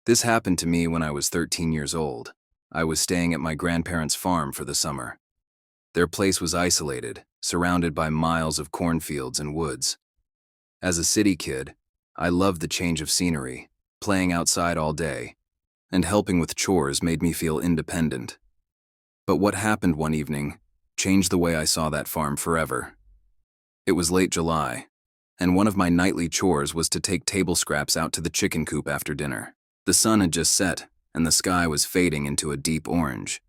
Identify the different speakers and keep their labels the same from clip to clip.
Speaker 1: This happened to me when I was 13 years old. I was staying at my grandparents' farm for the summer. Their place was isolated, surrounded by miles of cornfields and woods. As a city kid, I loved the change of scenery, playing outside all day, and helping with chores made me feel independent. But what happened one evening changed the way I saw that farm forever. It was late July, and one of my nightly chores was to take table scraps out to the chicken coop after dinner. The sun had just set, and the sky was fading into a deep orange.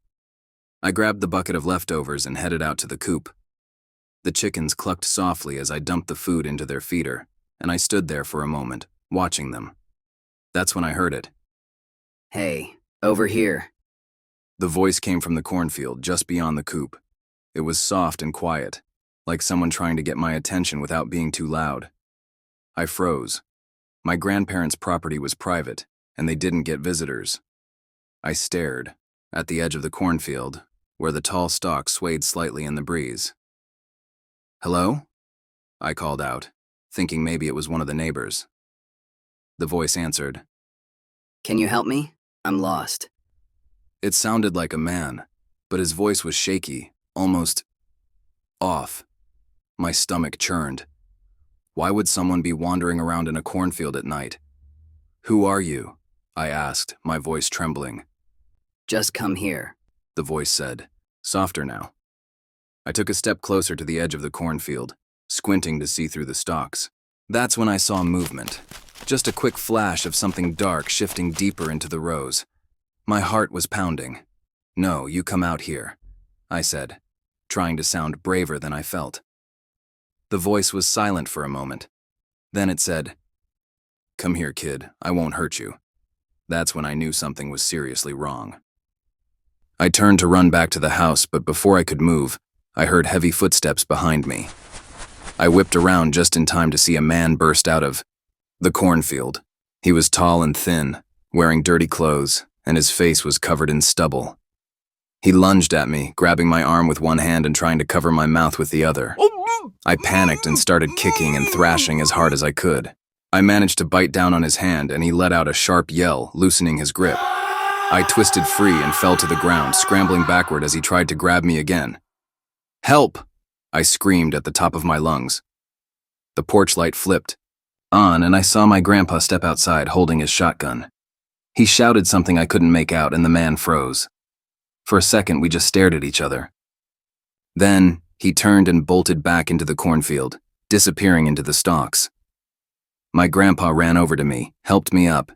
Speaker 1: I grabbed the bucket of leftovers and headed out to the coop. The chickens clucked softly as I dumped the food into their feeder, and I stood there for a moment, watching them. That's when I heard it.
Speaker 2: Hey, over here.
Speaker 1: The voice came from the cornfield just beyond the coop. It was soft and quiet, like someone trying to get my attention without being too loud. I froze. My grandparents' property was private, and they didn't get visitors. I stared, at the edge of the cornfield, where the tall stalks swayed slightly in the breeze. "Hello?" I called out, thinking maybe it was one of the neighbors. The voice answered.
Speaker 2: Can you help me? I'm lost.
Speaker 1: It sounded like a man, but his voice was shaky, almost off. My stomach churned. Why would someone be wandering around in a cornfield at night? "Who are you?" I asked, my voice trembling.
Speaker 2: Just come here.
Speaker 1: The voice said, softer now. I took a step closer to the edge of the cornfield, squinting to see through the stalks. That's when I saw movement. Just a quick flash of something dark shifting deeper into the rows. My heart was pounding. "No, you come out here," I said, trying to sound braver than I felt. The voice was silent for a moment. Then it said, "Come here, kid, I won't hurt you." That's when I knew something was seriously wrong. I turned to run back to the house, but before I could move, I heard heavy footsteps behind me. I whipped around just in time to see a man burst out of the cornfield. He was tall and thin, wearing dirty clothes, and his face was covered in stubble. He lunged at me, grabbing my arm with one hand and trying to cover my mouth with the other. I panicked and started kicking and thrashing as hard as I could. I managed to bite down on his hand, and he let out a sharp yell, loosening his grip. I twisted free and fell to the ground, scrambling backward as he tried to grab me again. "Help!" I screamed at the top of my lungs. The porch light flipped on, and I saw my grandpa step outside holding his shotgun. He shouted something I couldn't make out, and the man froze. For a second, we just stared at each other. Then, he turned and bolted back into the cornfield, disappearing into the stalks. My grandpa ran over to me, helped me up,